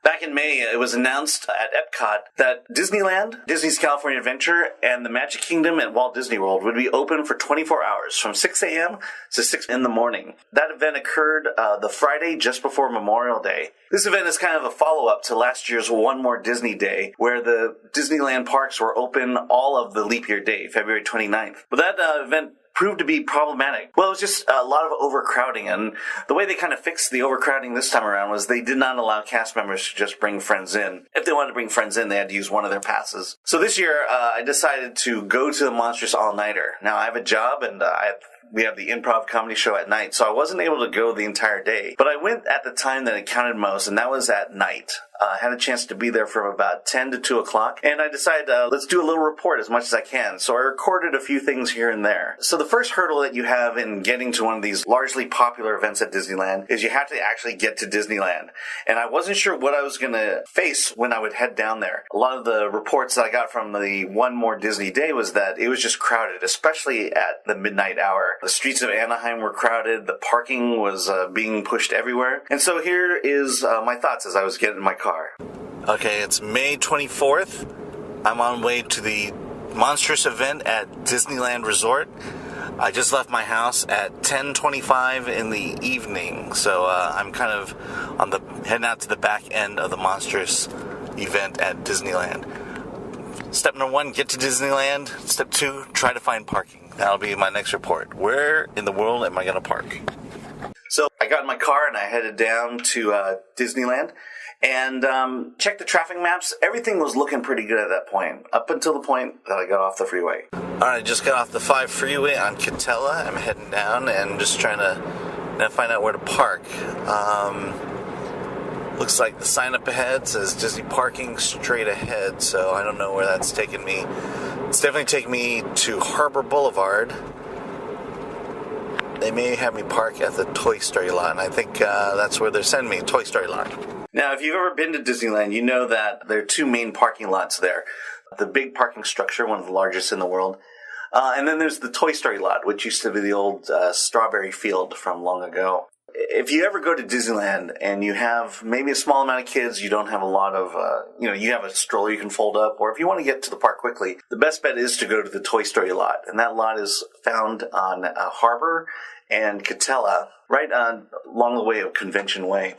Back in May, it was announced at Epcot that Disneyland, Disney's California Adventure, and the Magic Kingdom at Walt Disney World would be open for 24 hours from 6 a.m. to 6 in the morning. That event occurred the Friday just before Memorial Day. This event is kind of a follow-up to last year's One More Disney Day, where the Disneyland parks were open all of the leap year day, February 29th. But that event proved to be problematic. Well, it was just a lot of overcrowding, and the way they kind of fixed the overcrowding this time around was they did not allow cast members to just bring friends in. If they wanted to bring friends in, they had to use one of their passes. So this year, I decided to go to the Monstrous All-Nighter. Now, I have a job, and we have the improv comedy show at night, so I wasn't able to go the entire day. But I went at the time that it counted most, and that was at night. I had a chance to be there from about 10 to 2 o'clock, and I decided, let's do a little report as much as I can. So I recorded a few things here and there. So the first hurdle that you have in getting to one of these largely popular events at Disneyland is you have to actually get to Disneyland. And I wasn't sure what I was going to face when I would head down there. A lot of the reports that I got from the One More Disney Day was that it was just crowded, especially at the midnight hour. The streets of Anaheim were crowded. The parking was being pushed everywhere. And so here is my thoughts as I was getting in my car. Okay, it's May 24th. I'm on way to the Monstrous event at Disneyland Resort. I just left my house at 10:25 in the evening, so I'm kind of heading out to the back end of the Monstrous event at Disneyland. Step number 1, get to Disneyland. Step 2, try to find parking. That'll be my next report. Where in the world am I going to park? So I got in my car and I headed down to Disneyland and checked the traffic maps. Everything was looking pretty good at that point, up until the point that I got off the freeway. All right, I just got off the 5 freeway on Catella. I'm heading down and just trying to find out where to park. Looks like the sign up ahead says Disney parking straight ahead, so I don't know where that's taking me. It's definitely taking me to Harbor Boulevard. They may have me park at the Toy Story lot, and I think that's where they're sending me, Toy Story lot. Now, if you've ever been to Disneyland, you know that there are 2 main parking lots there. The big parking structure, one of the largest in the world, and then there's the Toy Story lot, which used to be the old strawberry field from long ago. If you ever go to Disneyland and you have maybe a small amount of kids, you don't have a lot of, you have a stroller you can fold up, or if you want to get to the park quickly, the best bet is to go to the Toy Story lot. And that lot is found on Harbor and Catella, right along the way of Convention Way.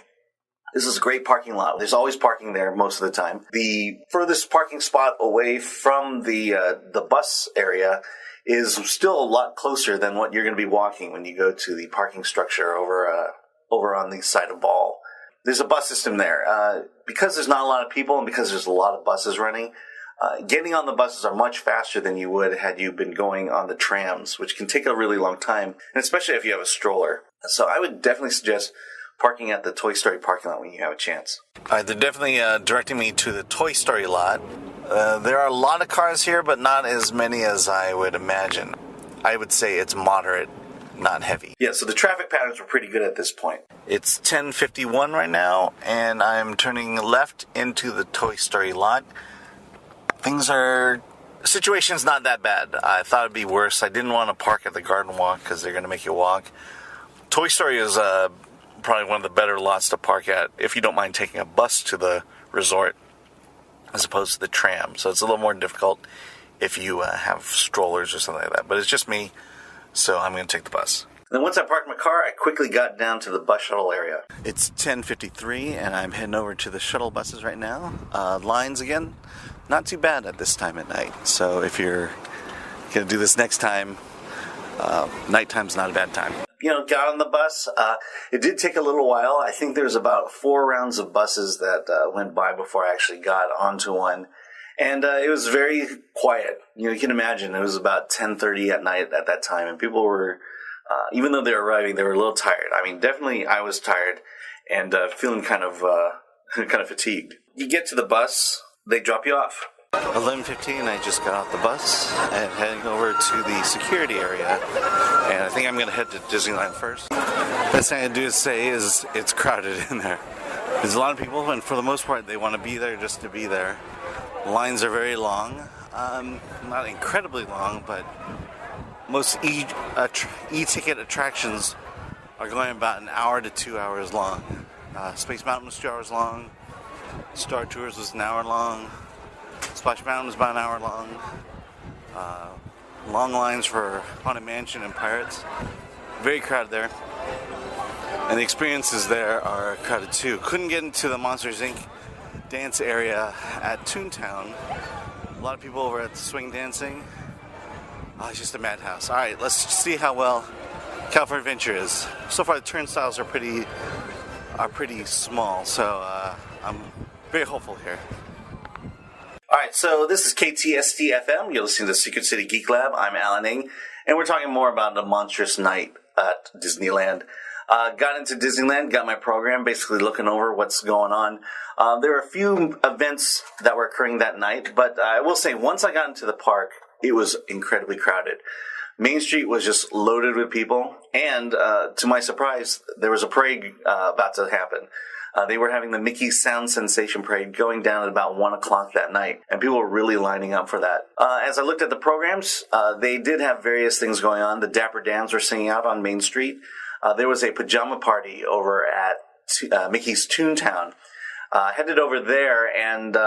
This is a great parking lot. There's always parking there most of the time. The furthest parking spot away from the bus area is still a lot closer than what you're going to be walking when you go to the parking structure over on the side of Ball. There's a bus system there. Because there's not a lot of people and because there's a lot of buses running, getting on the buses are much faster than you would had you been going on the trams, which can take a really long time, and especially if you have a stroller. So I would definitely suggest parking at the Toy Story parking lot when you have a chance. They're definitely directing me to the Toy Story lot. There are a lot of cars here, but not as many as I would imagine. I would say it's moderate, not heavy. Yeah, so the traffic patterns were pretty good at this point. It's 10:51 right now, and I'm turning left into the Toy Story lot. Situation's not that bad. I thought it'd be worse. I didn't want to park at the Garden Walk because they're going to make you walk. Toy Story is probably one of the better lots to park at if you don't mind taking a bus to the resort as opposed to the tram. So it's a little more difficult if you have strollers or something like that. But it's just me, so I'm going to take the bus. Then once I parked my car, I quickly got down to the bus shuttle area. It's 10:53, and I'm heading over to the shuttle buses right now. Lines again, not too bad at this time at night. So if you're going to do this next time, nighttime's not a bad time. Got on the bus. It did take a little while. I think there's about 4 rounds of buses that went by before I actually got onto one. And it was very quiet. You can imagine it was about 10:30 at night at that time. And people were, even though they were arriving, they were a little tired. I mean, definitely I was tired and feeling kind of fatigued. You get to the bus, they drop you off. 11:15, I just got off the bus and heading over to the security area, and I think I'm going to head to Disneyland first. Best thing I do say is it's crowded in there. There's a lot of people, and for the most part, they want to be there just to be there. Lines are very long, not incredibly long, but most e-ticket attractions are going about an hour to 2 hours long. Space Mountain was 2 hours long. Star Tours was an hour long. Splash Mountain was about an hour long. Long lines for Haunted Mansion and Pirates. Very crowded there. And the experiences there are crowded too. Couldn't get into the Monsters Inc. dance area at Toontown. A lot of people over at the swing dancing. It's just a madhouse. Alright, let's see how well California Adventure is. So far the turnstiles are pretty small, so I'm very hopeful here. Alright, so this is KTST-FM. You're listening to Secret City Geek Lab. I'm Alan Ng, and we're talking more about a monstrous night at Disneyland. Got into Disneyland, got my program, basically looking over what's going on. There were a few events that were occurring that night, but I will say once I got into the park, it was incredibly crowded. Main Street was just loaded with people, and to my surprise, there was a parade about to happen. They were having the Mickey Sound Sensation Parade going down at about 1 o'clock that night, and people were really lining up for that. As I looked at the programs, they did have various things going on. The Dapper Dans were singing out on Main Street. There was a pajama party over at Mickey's Toontown. Headed over there, and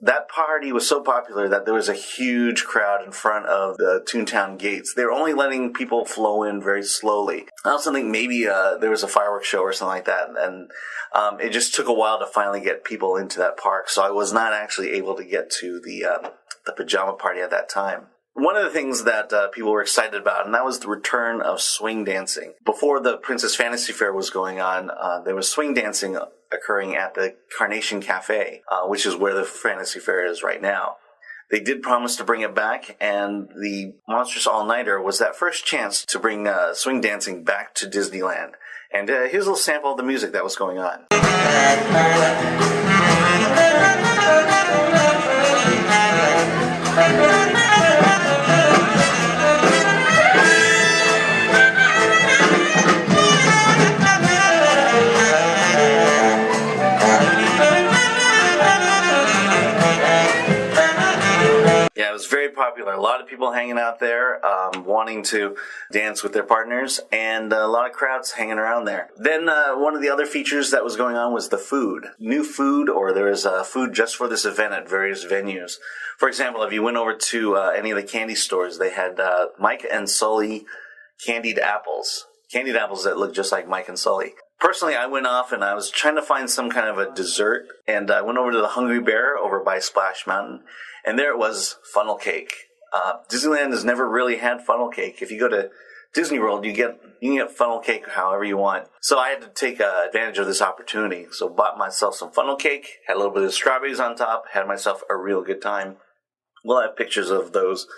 that party was so popular that there was a huge crowd in front of the Toontown gates. They were only letting people flow in very slowly. I also think maybe there was a fireworks show or something like that, and it just took a while to finally get people into that park, so I was not actually able to get to the pajama party at that time. One of the things that people were excited about, and that was the return of swing dancing. Before the Princess Fantasy Fair was going on, there was swing dancing occurring at the Carnation Cafe, which is where the Fantasy Fair is right now. They did promise to bring it back, and the Monstrous All-Nighter was that first chance to bring swing dancing back to Disneyland. And here's a little sample of the music that was going on. Yeah, it was very popular. A lot of people hanging out there, wanting to dance with their partners, and a lot of crowds hanging around there. Then one of the other features that was going on was the food. New food, or there was food just for this event at various venues. For example, if you went over to any of the candy stores, they had Mike and Sully candied apples. Candied apples that looked just like Mike and Sully. Personally, I went off and I was trying to find some kind of a dessert, and I went over to the Hungry Bear over by Splash Mountain, and there it was, funnel cake. Disneyland has never really had funnel cake. If you go to Disney World, you can get funnel cake however you want. So I had to take advantage of this opportunity. So bought myself some funnel cake, had a little bit of strawberries on top, had myself a real good time. We'll have pictures of those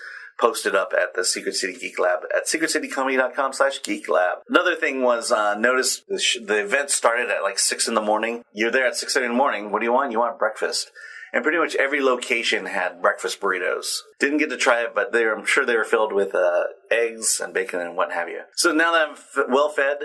posted up at the Secret City Geek Lab at secretcitycomedy.com/geeklab. Another thing was, notice the event started at like 6 in the morning. You're there at 6:30 in the morning. What do you want? You want breakfast. And pretty much every location had breakfast burritos. Didn't get to try it, but I'm sure they were filled with eggs and bacon and what have you. So now that I'm well fed,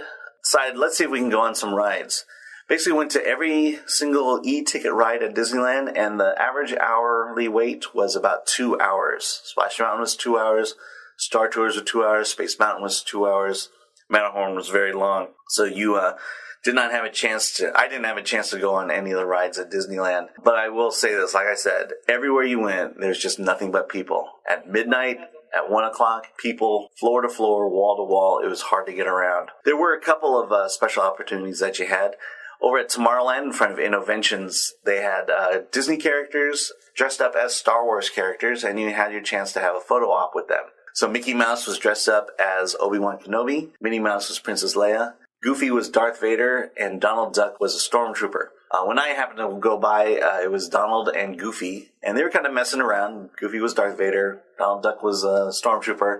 decided, let's see if we can go on some rides. Basically went to every single e-ticket ride at Disneyland, and the average hourly wait was about 2 hours. Splash Mountain was 2 hours, Star Tours were 2 hours, Space Mountain was 2 hours, Matterhorn was very long. So you I didn't have a chance to go on any of the rides at Disneyland. But I will say this, like I said, everywhere you went, there's just nothing but people. At midnight, at 1 o'clock, people, floor to floor, wall to wall, it was hard to get around. There were a couple of special opportunities that you had. Over at Tomorrowland, in front of Innoventions, they had Disney characters dressed up as Star Wars characters, and you had your chance to have a photo op with them. So Mickey Mouse was dressed up as Obi-Wan Kenobi, Minnie Mouse was Princess Leia, Goofy was Darth Vader, and Donald Duck was a stormtrooper. When I happened to go by, it was Donald and Goofy, and they were kind of messing around. Goofy was Darth Vader, Donald Duck was a stormtrooper,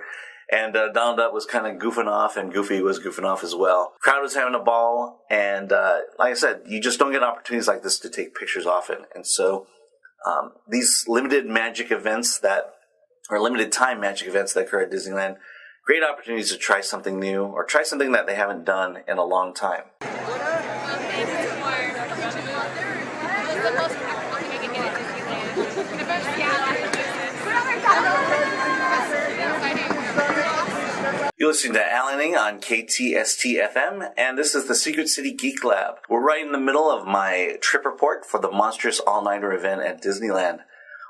and Donald Duck was kind of goofing off, and Goofy was goofing off as well. Crowd was having a ball, and like I said, you just don't get opportunities like this to take pictures often. And so these limited magic events limited time magic events that occur at Disneyland, great opportunities to try something new or try something that they haven't done in a long time. You're listening listening to Alaning on KTST-FM, and this is the Secret City Geek Lab. We're right in the middle of my trip report for the Monstrous All-Nighter Event at Disneyland.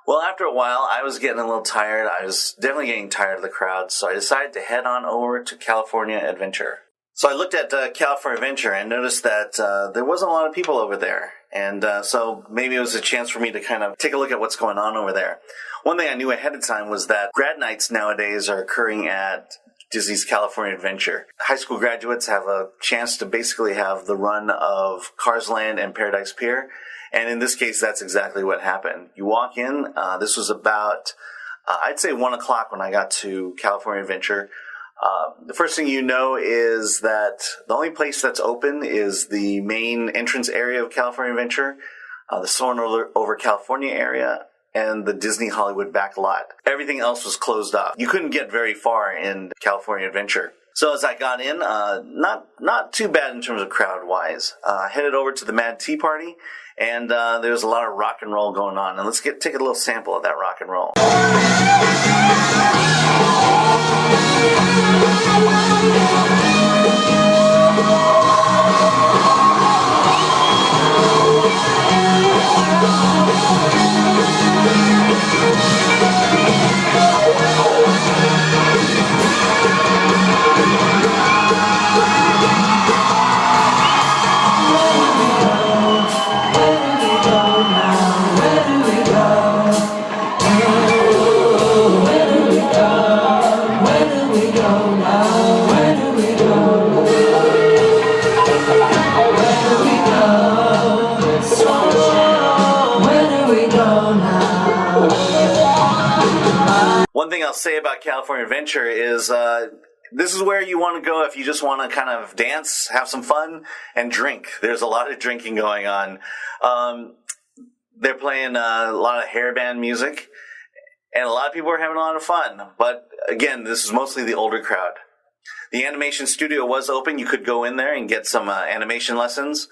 Well, after a while, I was getting a little tired. I was definitely getting tired of the crowd, so I decided to head on over to California Adventure. So I looked at California Adventure and noticed that there wasn't a lot of people over there. And so maybe it was a chance for me to kind of take a look at what's going on over there. One thing I knew ahead of time was that grad nights nowadays are occurring at Disney's California Adventure. High school graduates have a chance to basically have the run of Cars Land and Paradise Pier. And in this case, that's exactly what happened. You walk in, this was about, I'd say 1 o'clock when I got to California Adventure. The first thing you know is that the only place that's open is the main entrance area of California Adventure, the Soarin' Over California area, and the Disney Hollywood back lot. Everything else was closed off. You couldn't get very far in California Adventure. So as I got in, not too bad in terms of crowd-wise. I headed over to the Mad Tea Party, and there was a lot of rock and roll going on. And let's take a little sample of that rock and roll. One thing I'll say about California Adventure is this is where you want to go if you just want to kind of dance, have some fun, and drink. There's a lot of drinking going on. They're playing a lot of hairband music, and a lot of people are having a lot of fun. But again, this is mostly the older crowd. The animation studio was open. You could go in there and get some animation lessons.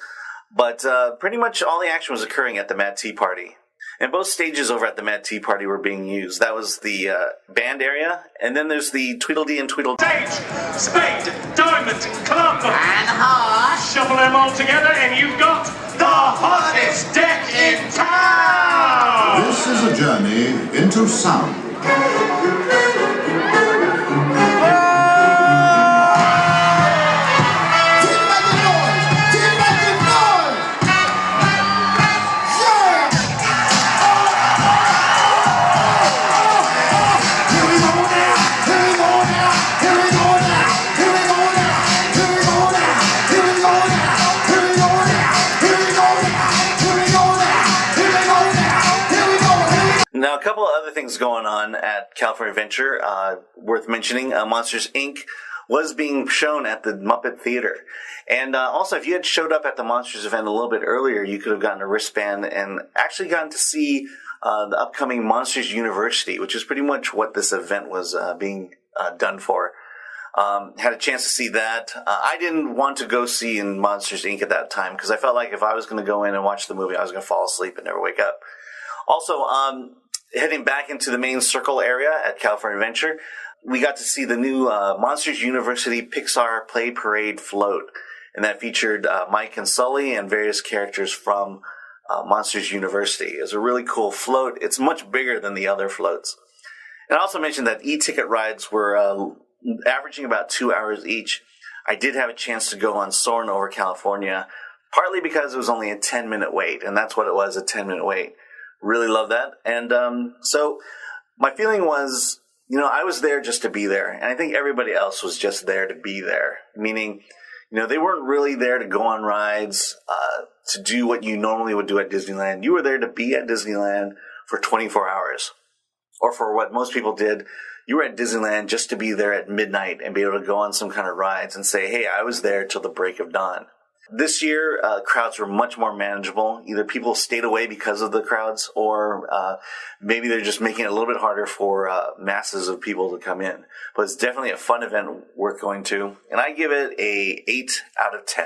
But pretty much all the action was occurring at the Mad Tea Party. And both stages over at the Mad Tea Party were being used. That was the band area, and then there's the Tweedledee and Tweedledee. Stage, spade, diamond, club, and heart. Shuffle them all together, and you've got the hottest deck in town. This is a journey into sound. Now, a couple of other things going on at California Adventure worth mentioning. Monsters, Inc. was being shown at the Muppet Theater. And also, if you had showed up at the Monsters event a little bit earlier, you could have gotten a wristband and actually gotten to see the upcoming Monsters University, which is pretty much what this event was being done for. Had a chance to see that. I didn't want to go see in Monsters, Inc. at that time because I felt like if I was going to go in and watch the movie, I was going to fall asleep and never wake up. Also, heading back into the main circle area at California Adventure, we got to see the new Monsters University Pixar Play Parade float. And that featured Mike and Sully and various characters from Monsters University. It's a really cool float. It's much bigger than the other floats. And I also mentioned that e-ticket rides were averaging about 2 hours each. I did have a chance to go on Soarin' Over California, partly because it was only a 10-minute wait. And that's what it was, a 10-minute wait. Really love that. And so my feeling was, I was there just to be there. And I think everybody else was just there to be there. Meaning, they weren't really there to go on rides, to do what you normally would do at Disneyland. You were there to be at Disneyland for 24 hours. Or for what most people did, you were at Disneyland just to be there at midnight and be able to go on some kind of rides and say, hey, I was there till the break of dawn. This year, crowds were much more manageable. Either people stayed away because of the crowds, or maybe they're just making it a little bit harder for masses of people to come in. But it's definitely a fun event worth going to. And I give it a 8 out of 10.